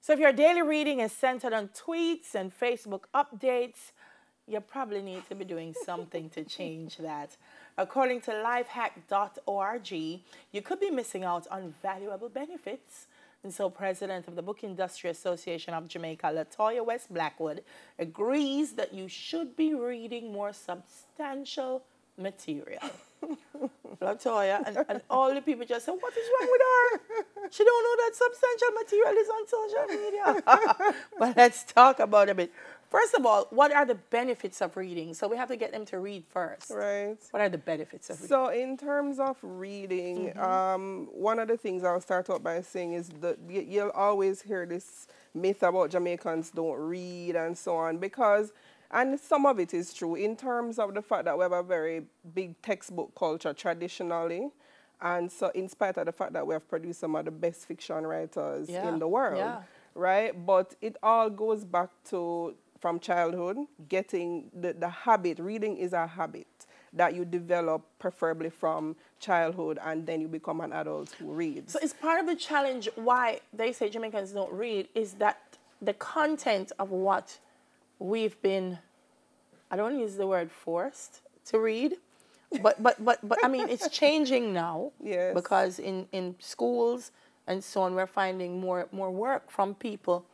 So if your daily reading is centered on tweets and Facebook updates, you probably need to be doing something to change that. According to lifehack.org, you could be missing out on valuable benefits. And so President of the Book Industry Association of Jamaica, Latoya West Blackwood, agrees that you should be reading more substantial material. Latoya, and all the people just say, what is wrong with her? She don't know that substantial material is on social media. But let's talk about it a bit. First of all, what are the benefits of reading? So we have to get them to read first. Right. What are the benefits of reading? So in terms of reading, one of the things I'll start out by saying is that you'll always hear this myth about Jamaicans don't read and so on, because, and some of it is true, in terms of the fact that we have a very big textbook culture traditionally. And so in spite of the fact that we have produced some of the best fiction writers in the world, right? But it all goes back to, from childhood, getting the habit. Reading is a habit that you develop preferably from childhood, and then you become an adult who reads. So it's part of the challenge why they say Jamaicans don't read, is that the content of what we've been, I don't use the word forced to read, but I mean, it's changing now. Yes. Because in schools and so on, we're finding more work from people,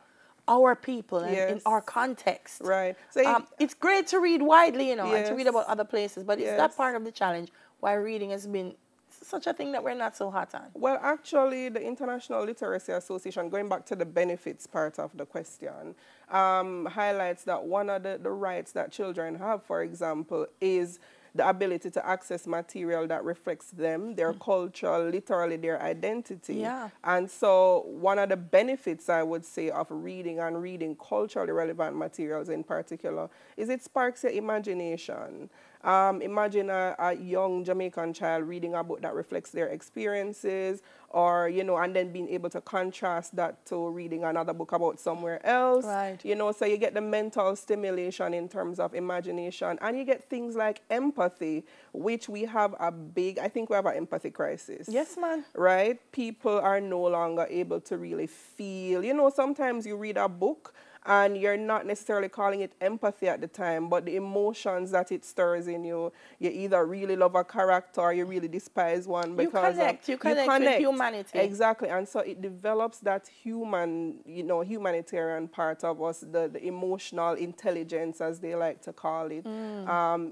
our people, and in our context. Right. So it's great to read widely, you know, and to read about other places, but it's that part of the challenge why reading has been such a thing that we're not so hot on. Well, actually, the International Literacy Association, going back to the benefits part of the question, highlights that one of the rights that children have, for example, is the ability to access material that reflects them, their culture, literally their identity. Yeah. And so one of the benefits, I would say, of reading and reading culturally relevant materials in particular is it sparks your imagination. Imagine a young Jamaican child reading a book that reflects their experiences, or, you know, and then being able to contrast that to reading another book about somewhere else. Right. You know, so you get the mental stimulation in terms of imagination, and you get things like empathy, which we have a big, I think we have an empathy crisis. Yes, man. Right? People are no longer able to really feel. You know, sometimes you read a book and you're not necessarily calling it empathy at the time, but the emotions that it stirs in you, you either really love a character or you really despise one, because you connect with humanity. Exactly. And so it develops that human, you know, humanitarian part of us, the emotional intelligence, as they like to call it.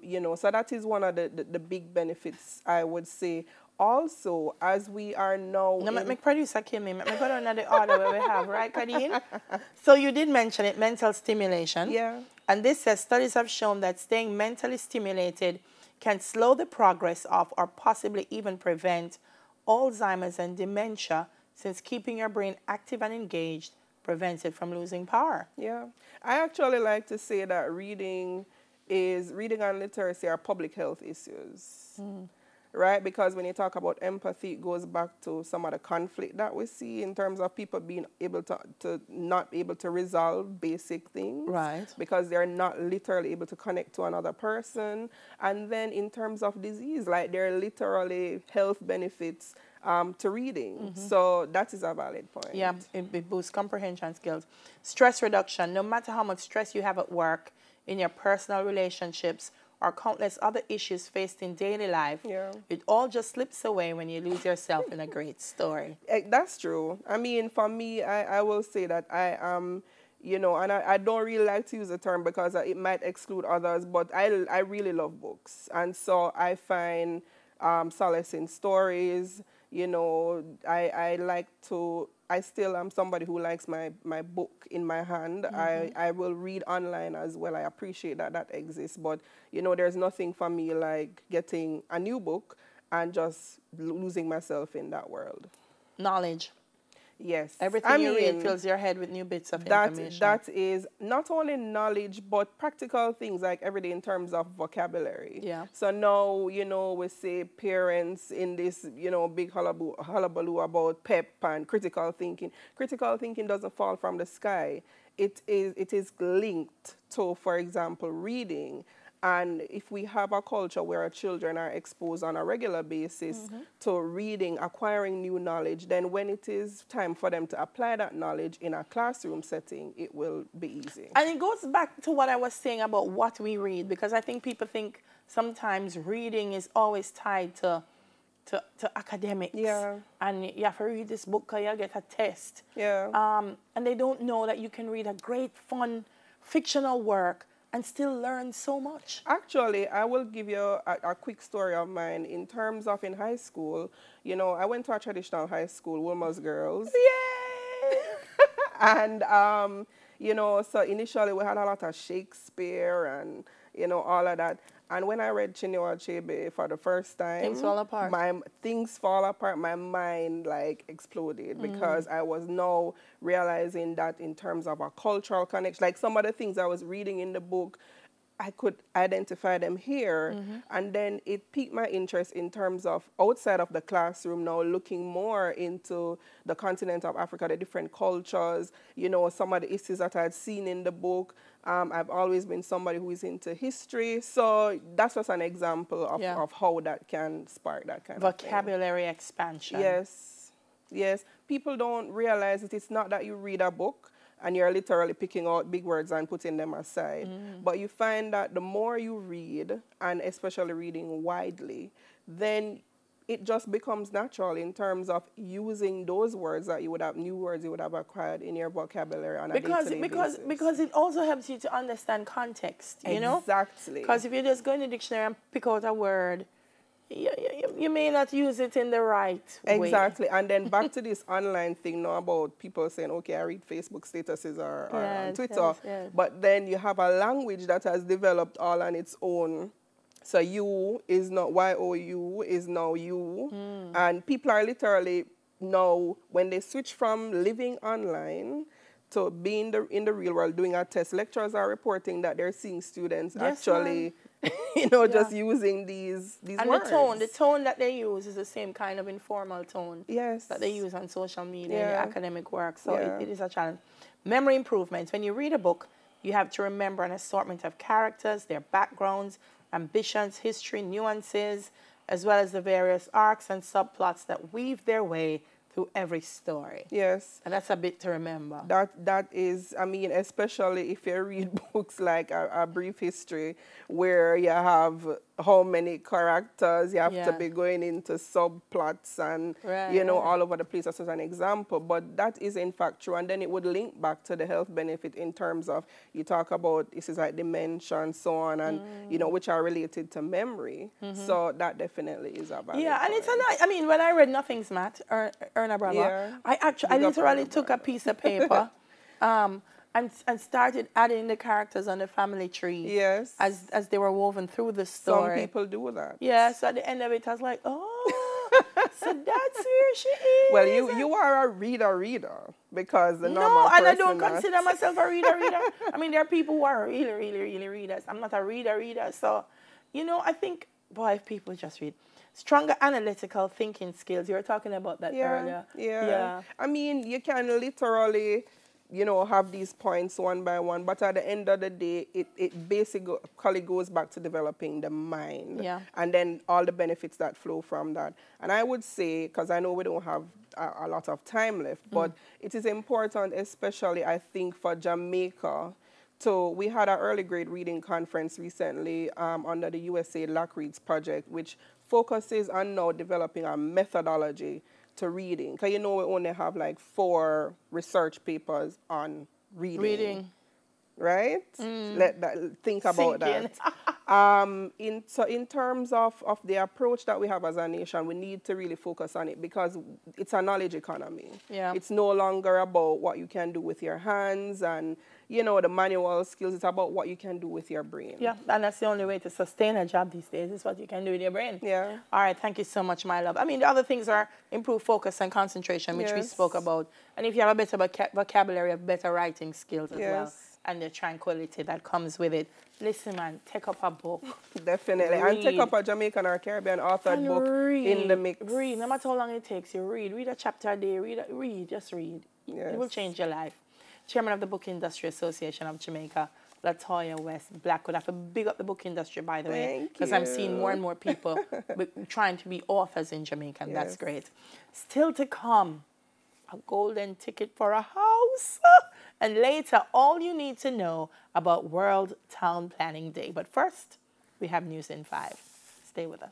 You know, so that is one of the big benefits, I would say. Also, as we are now... No, my producer came in. Let me go down to the order where we have, right, Kadeen? So you did mention it, mental stimulation. Yeah. And this says studies have shown that staying mentally stimulated can slow the progress of, or possibly even prevent, Alzheimer's and dementia, since keeping your brain active and engaged prevents it from losing power. Yeah. I actually like to say that reading and literacy are public health issues. Right? Because when you talk about empathy, it goes back to some of the conflict that we see in terms of people being able to not able to resolve basic things. Right. Because they're not literally able to connect to another person. And then in terms of disease, like there are literally health benefits to reading. So that is a valid point. Yeah, it boosts comprehension skills. Stress reduction. No matter how much stress you have at work, in your personal relationships, or countless other issues faced in daily life, it all just slips away when you lose yourself in a great story. That's true. I mean, for me, I will say that I am, you know, and I don't really like to use the term because it might exclude others, but I really love books. And so I find solace in stories. You know, I still am somebody who likes my book in my hand. I will read online as well. I appreciate that exists. But, you know, there's nothing for me like getting a new book and just losing myself in that world. Knowledge. Yes. Everything you read fills your head with new bits of information. That is not only knowledge, but practical things like every day in terms of vocabulary. Yeah. So now, you know, we say parents in this, you know, big hullabaloo about PEP and critical thinking. Critical thinking doesn't fall from the sky. It is linked to, for example, reading. And if we have a culture where our children are exposed on a regular basis to reading, acquiring new knowledge, then when it is time for them to apply that knowledge in a classroom setting, it will be easy. And it goes back to what I was saying about what we read, because I think people think sometimes reading is always tied to academics. Yeah. And you have to read this book because you'll get a test. Yeah. And they don't know that you can read a great, fun, fictional work and still learn so much. Actually, I will give you a quick story of mine. In terms of in high school, you know, I went to a traditional high school, Wilma's Girls. Yay! And, you know, so initially we had a lot of Shakespeare and, you know, all of that. And when I read Chinua Achebe for the first time, Things fall apart. Things fall apart. My mind like exploded because I was now realizing that in terms of a cultural connection, like some of the things I was reading in the book, I could identify them here. And then it piqued my interest in terms of outside of the classroom now, looking more into the continent of Africa, the different cultures, you know, some of the issues that I had seen in the book. I've always been somebody who is into history. So that's just an example of how that can spark that kind of thing. Vocabulary expansion. Yes. Yes. People don't realize that it's not that you read a book and you're literally picking out big words and putting them aside. But you find that the more you read, and especially reading widely, then it just becomes natural in terms of using those words that you would have, new words you would have acquired in your vocabulary on a day-to-day basis. Because it also helps you to understand context, you know? Exactly. Because if you just go in the dictionary and pick out a word, you may not use it in the right way. Exactly. And then back to this online thing now about people saying, okay, I read Facebook statuses or on Twitter. Yes. But then you have a language that has developed all on its own. So you is not Y-O-U, is now you. And people are literally now, when they switch from living online to being in the real world doing a test, lecturers are reporting that they're seeing students actually, you know, just using these and words. And the tone that they use is the same kind of informal tone that they use on social media and academic work. So it is a challenge. Memory improvements. When you read a book, you have to remember an assortment of characters, their backgrounds, ambitions, history, nuances, as well as the various arcs and subplots that weave their way through every story. Yes. And that's a bit to remember. That is, I mean, especially if you read books like A Brief History, where you have how many characters, you have to be going into subplots and, you know, all over the place as an example. But that is in fact true. And then it would link back to the health benefit in terms of, you talk about, this is like dementia and so on, and, you know, which are related to memory. So that definitely is a valid and it's a nice, I mean, when I read Nothing's Matt, Erna Brava, I literally took a piece of paper and started adding the characters on the family tree. Yes. As they were woven through the story. Some people do that. Yeah, so at the end of it, I was like, oh, so that's where she is. Well, you are a reader because the normal person... No, and I don't consider myself a reader. I mean, there are people who are really readers. I'm not a reader. So, you know, I think, boy, if people just read. Stronger analytical thinking skills. You were talking about that earlier. Yeah. I mean, you can literally, you know, have these points one by one, but at the end of the day, it basically goes back to developing the mind. Yeah. And then all the benefits that flow from that. And I would say, because I know we don't have a lot of time left, but it is important, especially, I think, for Jamaica. So we had an early grade reading conference recently under the USA Lockreads project, which focuses on now developing a methodology to reading. Because you know we only have like 4 research papers on reading. Right? Think about that. In terms of the approach that we have as a nation, we need to really focus on it because it's a knowledge economy. Yeah. It's no longer about what you can do with your hands and, you know, the manual skills. It's about what you can do with your brain. Yeah, and that's the only way to sustain a job these days is what you can do with your brain. Yeah. All right, thank you so much, my love. I mean, the other things are improved focus and concentration, which we spoke about. And if you have a better vocabulary, have better writing skills as well. And the tranquility that comes with it. Listen, man, take up a book. Definitely. Read. And take up a Jamaican or Caribbean authored book in the mix. Read. No matter how long it takes you, read. Read a chapter a day. Just read. Yes. It will change your life. Chairman of the Book Industry Association of Jamaica, Latoya West Blackwood. I have to big up the book industry, by the way, Thank because I'm seeing you. more and more people trying to be authors in Jamaica, and that's Yes. great. Still to come, a golden ticket for a house. And later, all you need to know about World Town Planning Day. But first, we have News in 5. Stay with us.